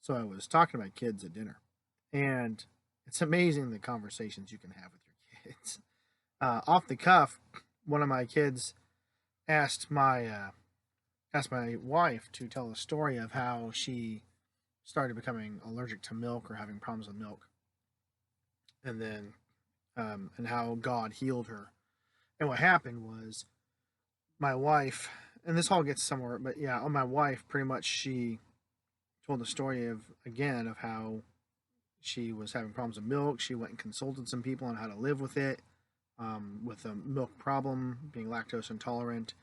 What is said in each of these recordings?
So I was talking to my kids at dinner, and it's amazing the conversations you can have with your kids. Off the cuff, one of my kids asked my wife to tell the story of how she started becoming allergic to milk or having problems with milk, and then and how God healed her. And what happened was my wife, and this all gets somewhere, but yeah, my wife pretty much she told the story of again of how she was having problems with milk. She went and consulted some people on how to live with a milk problem, being lactose intolerant,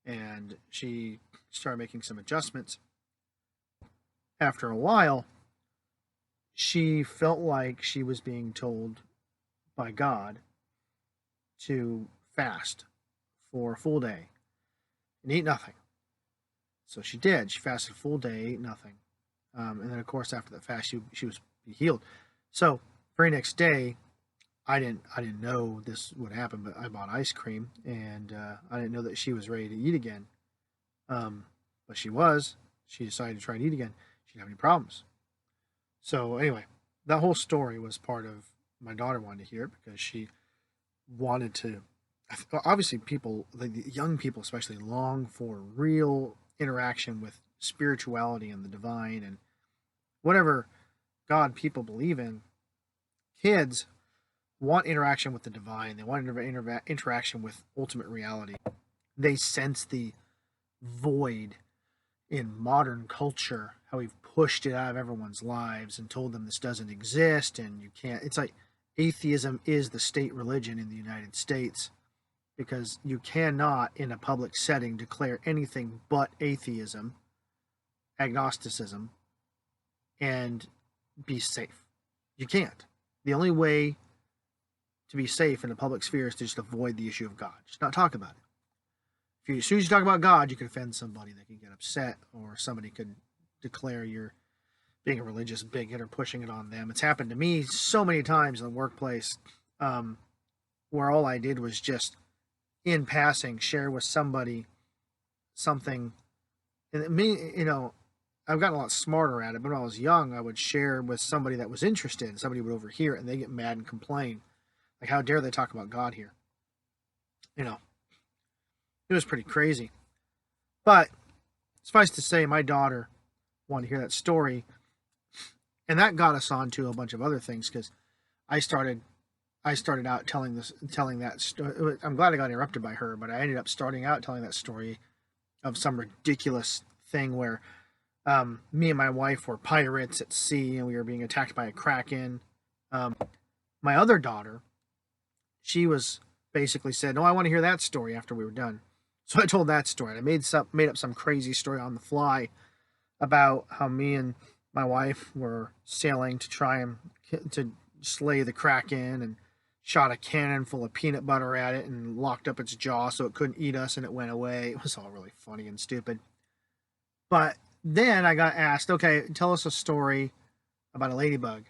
and she started making some adjustments. After a while, she felt like she was being told by God to fast for a full day and eat nothing. So she did. She fasted a full day, ate nothing, and then of course after the fast, she was healed. So very next day, I didn't know this would happen, but I bought ice cream, and I didn't know that she was ready to eat again. But she was. She decided to try to eat again. She didn't have any problems. So anyway, that whole story was part of my daughter wanted to hear it because she wanted to. Obviously, people, like the young people especially, long for real interaction with spirituality and the divine and whatever God people believe in. Kids want interaction with the divine. They want interaction with ultimate reality. They sense the void in modern culture, how we've pushed it out of everyone's lives and told them this doesn't exist and you can't. It's like atheism is the state religion in the United States because you cannot, in a public setting, declare anything but atheism, agnosticism, and be safe. You can't. The only way to be safe in the public sphere is to just avoid the issue of God. Just not talk about it. As soon as you talk about God, you could offend somebody. They could get upset, or somebody could declare you're being a religious bigot or pushing it on them. It's happened to me so many times in the workplace, where all I did was just, in passing, share with somebody something. And me, I've gotten a lot smarter at it. But when I was young, I would share with somebody that was interested. Somebody would overhear it, and they get mad and complain, like, "How dare they talk about God here?" You know, it was pretty crazy. But suffice to say, my daughter wanted to hear that story, and that got us on to a bunch of other things because I started I started out telling that story. I'm glad I got interrupted by her, but I ended up starting out telling that story of some ridiculous thing where me and my wife were pirates at sea and we were being attacked by a kraken. Um, my other daughter, she was basically said, "No, I want to hear that story." After we were done, so I told that story. I made up some crazy story on the fly about how me and my wife were sailing to try and to slay the kraken and shot a cannon full of peanut butter at it and locked up its jaw so it couldn't eat us and it went away. It was all really funny and stupid. But then I got asked, "Okay, tell us a story about a ladybug."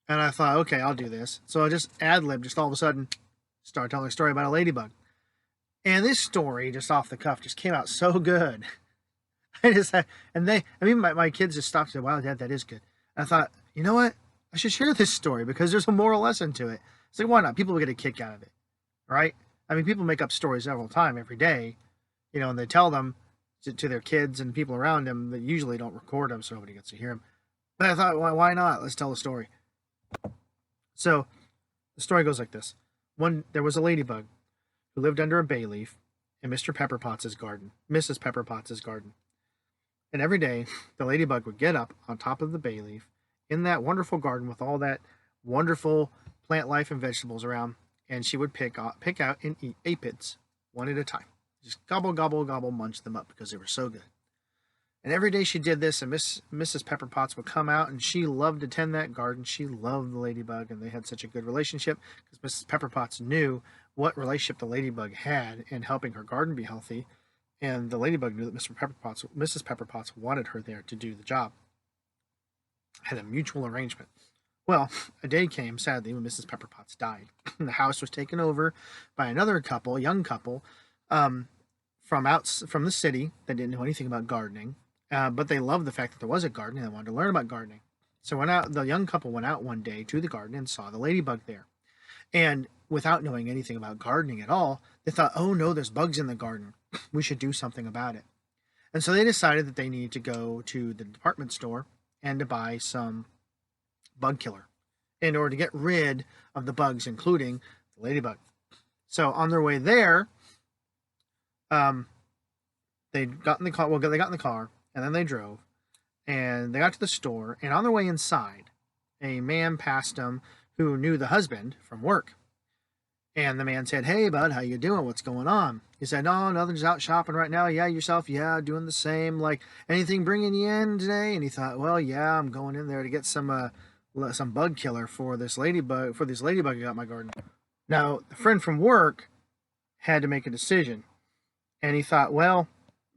And I thought, okay, I'll do this. So I just ad-libbed, just all of a sudden started telling a story about a ladybug. And this story, just off the cuff, just came out so good. I just had, and my kids just stopped and said, "Wow, Dad, that is good." And I thought, you know what? I should share this story because there's a moral lesson to it. It's like, why not? People will get a kick out of it, right? I mean, people make up stories several times every day, and they tell them to their kids and people around them. They usually don't record them so nobody gets to hear them. But I thought, why not? Let's tell a story. So the story goes like this. There was a ladybug who lived under a bay leaf in Mr. Pepperpot's garden, Mrs. Pepperpot's garden. And every day, the ladybug would get up on top of the bay leaf in that wonderful garden with all that wonderful plant life and vegetables around, and she would pick out and eat aphids one at a time. Just gobble, gobble, gobble, munch them up because they were so good. And every day she did this, and Mrs. Pepperpotts would come out, and she loved to tend that garden. She loved the ladybug, and they had such a good relationship because Mrs. Pepperpotts knew what relationship the ladybug had in helping her garden be healthy, and the ladybug knew that Mrs. Pepperpotts wanted her there to do the job. Had a mutual arrangement. Well, a day came, sadly, when Mrs. Pepperpotts died. The house was taken over by another couple, a young couple, from the city that didn't know anything about gardening, But they loved the fact that there was a garden and they wanted to learn about gardening. So the young couple went out one day to the garden and saw the ladybug there. And without knowing anything about gardening at all, they thought, oh no, there's bugs in the garden. We should do something about it. And so they decided that they needed to go to the department store and to buy some bug killer in order to get rid of the bugs, including the ladybug. So on their way there, they got in the car. Well, they got in the car and then they drove, and they got to the store. And on their way inside, a man passed them who knew the husband from work. And the man said, "Hey, bud, how you doing? What's going on?" He said, "No, nothing's out shopping right now. Yeah, yourself? Yeah, doing the same. Like, anything bringing you in today?" And he thought, "Well, yeah, I'm going in there to get some bug killer for this ladybug I got in my garden." Now, the friend from work had to make a decision, and he thought, "Well,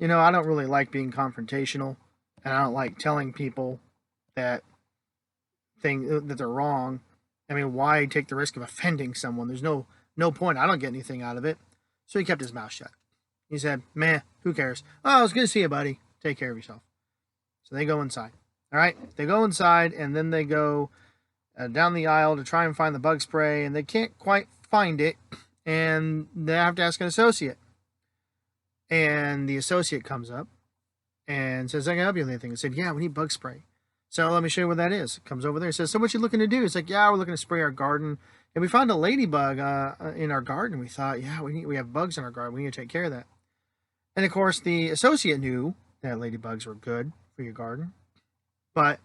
I don't really like being confrontational, and I don't like telling people that that they're wrong. I mean, why take the risk of offending someone? There's no point. I don't get anything out of it." So he kept his mouth shut. He said, "Meh, who cares? Oh, it was good to see you, buddy. Take care of yourself." So they go inside. All right, they go inside, and then they go down the aisle to try and find the bug spray, and they can't quite find it, and they have to ask an associate. And the associate comes up and says, "I can help you with anything." I said, "Yeah, we need bug spray." "So let me show you what that is." Comes over there and says, "So what you looking to do?" It's like, "Yeah, we're looking to spray our garden. And we found a ladybug in our garden. We thought, yeah, we have bugs in our garden. We need to take care of that." And of course, the associate knew that ladybugs were good for your garden. But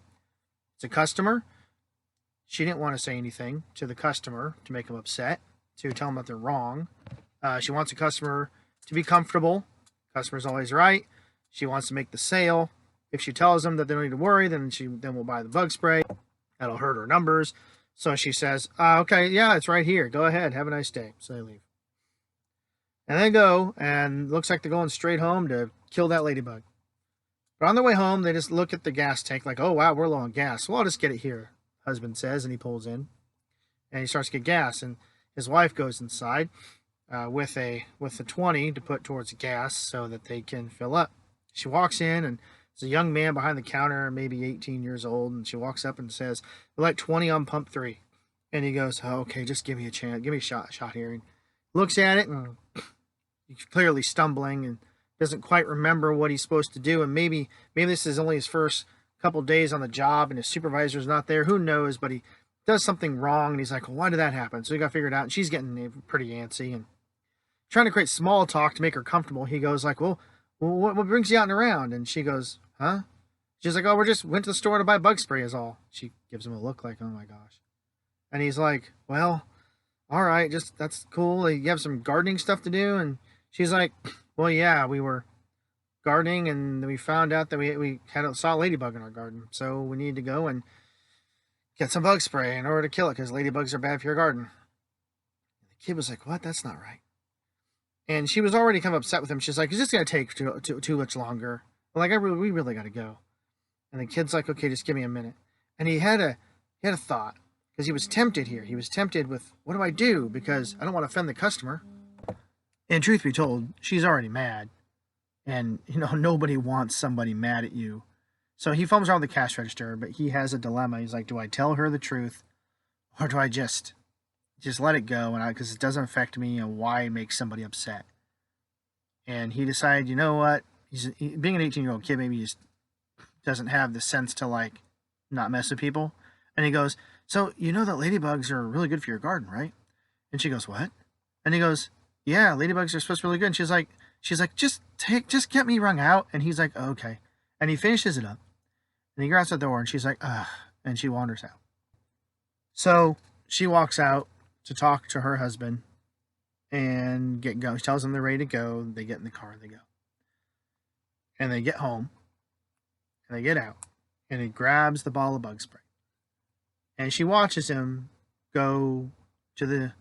it's a customer. She didn't want to say anything to the customer to make them upset, to tell them that they're wrong. She wants the customer to be comfortable. Customer's always right. She wants to make the sale. If she tells them that they don't need to worry, then we'll buy the bug spray. That'll hurt her numbers. So she says, "Okay, yeah, it's right here. Go ahead. Have a nice day." So they leave. And they go, and looks like they're going straight home to kill that ladybug. But on their way home, they just look at the gas tank like, "Oh, wow, we're low on gas. Well, I'll just get it here," husband says, and he pulls in. And he starts to get gas, and his wife goes inside with a 20 to put towards the gas so that they can fill up. She walks in, and there's a young man behind the counter, maybe 18 years old, and she walks up and says, "We'd like 20 on pump 3. And he goes, "Oh, okay, just give me a chance. Give me a shot here." And looks at it, and he's clearly stumbling and doesn't quite remember what he's supposed to do. And maybe this is only his first couple days on the job, and his supervisor's not there. Who knows? But he does something wrong, and he's like, "Well, why did that happen?" So he got figured out, and she's getting pretty antsy and trying to create small talk to make her comfortable. He goes like, "Well, what brings you out and around?" And she goes, "Huh?" She's like, "Oh, we just went to the store to buy bug spray is all." She gives him a look like, "Oh my gosh." And he's like, "Well, all right, just that's cool. You have some gardening stuff to do." And she's like, "Well, yeah, we were gardening and we found out that we saw a ladybug in our garden. So we need to go and get some bug spray in order to kill it because ladybugs are bad for your garden." And the kid was like, "What? That's not right." And she was already kind of upset with him. She's like, "It's just going to take too much longer. Like, we really got to go." And the kid's like, "Okay, just give me a minute." And he had a thought because he was tempted here. He was tempted with, what do I do? Because I don't want to offend the customer. And truth be told, she's already mad. And, nobody wants somebody mad at you. So he fumbles around the cash register, but he has a dilemma. He's like, do I tell her the truth or do I just let it go? And because it doesn't affect me, and why make somebody upset? And he decided, you know what? Being an 18-year-old kid, maybe he just doesn't have the sense to like not mess with people. And he goes, "So you know that ladybugs are really good for your garden, right?" And she goes, "What?" And he goes, "Yeah, ladybugs are supposed to be really good." And she's like, just get me wrung out. And he's like, oh, "Okay." And he finishes it up. And he grabs the door, and she's like, "Ugh," and she wanders out. So she walks out to talk to her husband and get going. She tells them they're ready to go. They get in the car and they go. And they get home and they get out, and he grabs the ball of bug spray. And she watches him go to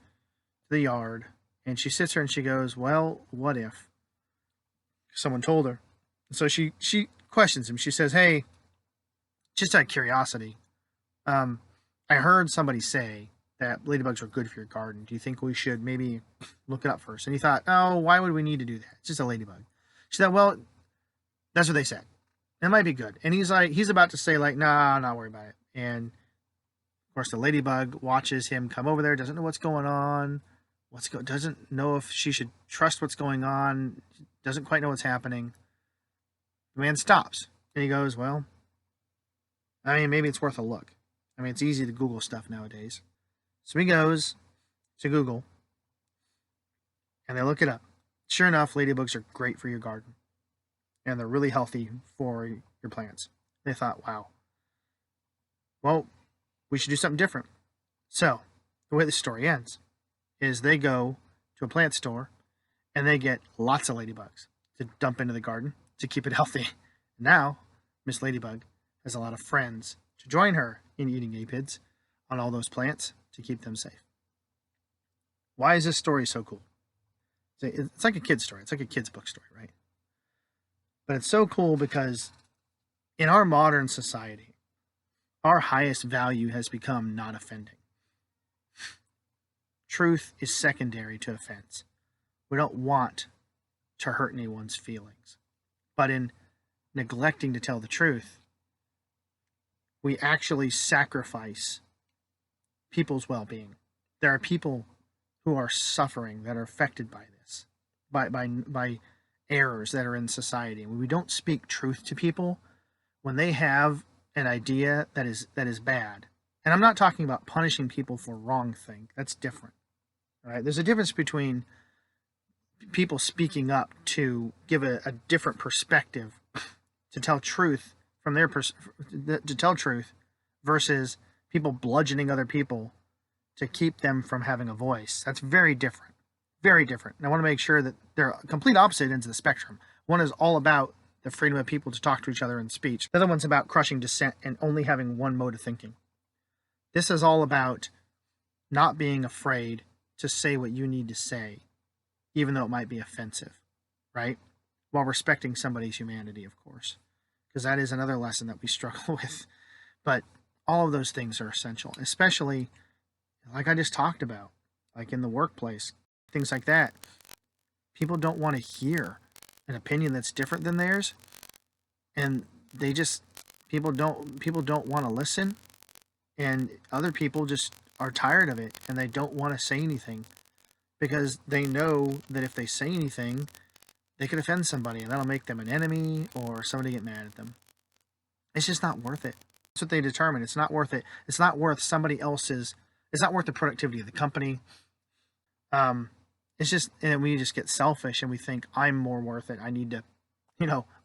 the yard, and she sits there and she goes, "Well, what if someone told her?" So she questions him. She says, "Hey, just out of curiosity, I heard somebody say that ladybugs are good for your garden. Do you think we should maybe look it up first?" And he thought, "Oh, why would we need to do that? It's just a ladybug." She said, "Well, that's what they said." It might be good. And he's about to say like, nah, not worry about it. And of course, the ladybug watches him come over there, doesn't know what's going on, doesn't know if she should trust what's going on, doesn't quite know what's happening. The man stops and he goes, well, I mean, maybe it's worth a look. I mean, it's easy to Google stuff nowadays. So he goes to Google and they look it up. Sure enough, ladybugs are great for your garden and they're really healthy for your plants. They thought, wow, well, we should do something different. So the way the story ends is they go to a plant store and they get lots of ladybugs to dump into the garden to keep it healthy. Now, Miss Ladybug has a lot of friends to join her in eating aphids on all those plants to keep them safe. Why is this story so cool? It's like a kid's story. It's like a kid's book story, right? But it's so cool because in our modern society, our highest value has become not offending. Truth is secondary to offense. We don't want to hurt anyone's feelings. But in neglecting to tell the truth, we actually sacrifice people's well-being. There are people who are suffering, that are affected by this, by errors that are in society. When we don't speak truth to people, when they have an idea that is bad, and I'm not talking about punishing people for wrong thing. That's different. All right? There's a difference between people speaking up to give a different perspective, to tell truth from their to tell truth, versus people bludgeoning other people to keep them from having a voice. That's very different. Very different. And I want to make sure that they're complete opposite ends of the spectrum. One is all about the freedom of people to talk to each other in speech. The other one's about crushing dissent and only having one mode of thinking. This is all about not being afraid to say what you need to say, even though it might be offensive, right? While respecting somebody's humanity, of course, because that is another lesson that we struggle with. But all of those things are essential, especially like I just talked about, like in the workplace, things like that. People don't want to hear an opinion that's different than theirs, and people don't want to listen, and other people just are tired of it and they don't want to say anything because they know that if they say anything, they could offend somebody and that'll make them an enemy or somebody get mad at them. It's just not worth it. That's what they determine. It's not worth it. It's not worth somebody else's. It's not worth the productivity of the company. It's just, and we just get selfish and we think I'm more worth it. I need to,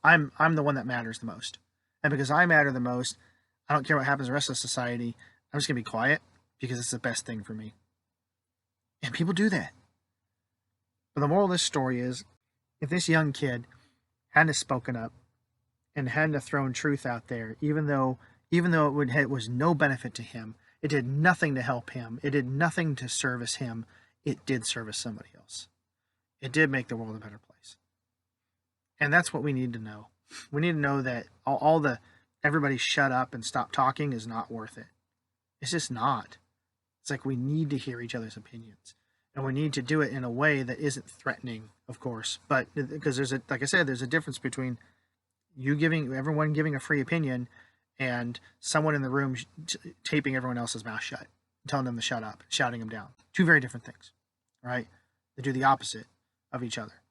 I'm the one that matters the most. And because I matter the most, I don't care what happens to the rest of society. I'm just going to be quiet because it's the best thing for me. And people do that. But the moral of this story is, if this young kid hadn't spoken up and hadn't thrown truth out there, even though it was no benefit to him, it did nothing to help him, it did nothing to service him, it did service somebody else. It did make the world a better place. And that's what we need to know. We need to know that everybody shut up and stop talking is not worth it. It's just not. It's like we need to hear each other's opinions. And we need to do it in a way that isn't threatening, of course. But because like I said, there's a difference between everyone giving a free opinion and someone in the room taping everyone else's mouth shut, telling them to shut up, shouting them down. Two very different things, right? They do the opposite of each other.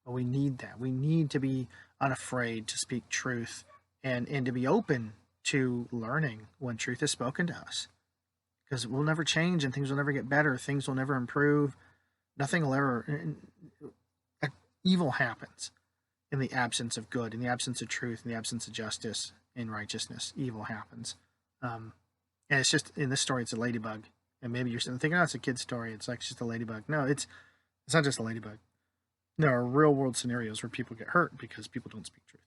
But we need that. We need to be unafraid to speak truth and to be open to learning when truth is spoken to us. Because we'll never change and things will never get better. Things will never improve. Nothing will ever... Evil happens in the absence of good, in the absence of truth, in the absence of justice and righteousness. Evil happens. And it's just, in this story, it's a ladybug. And maybe you're thinking, oh, it's a kid's story. It's like just a ladybug. No, it's not just a ladybug. There are real world scenarios where people get hurt because people don't speak truth.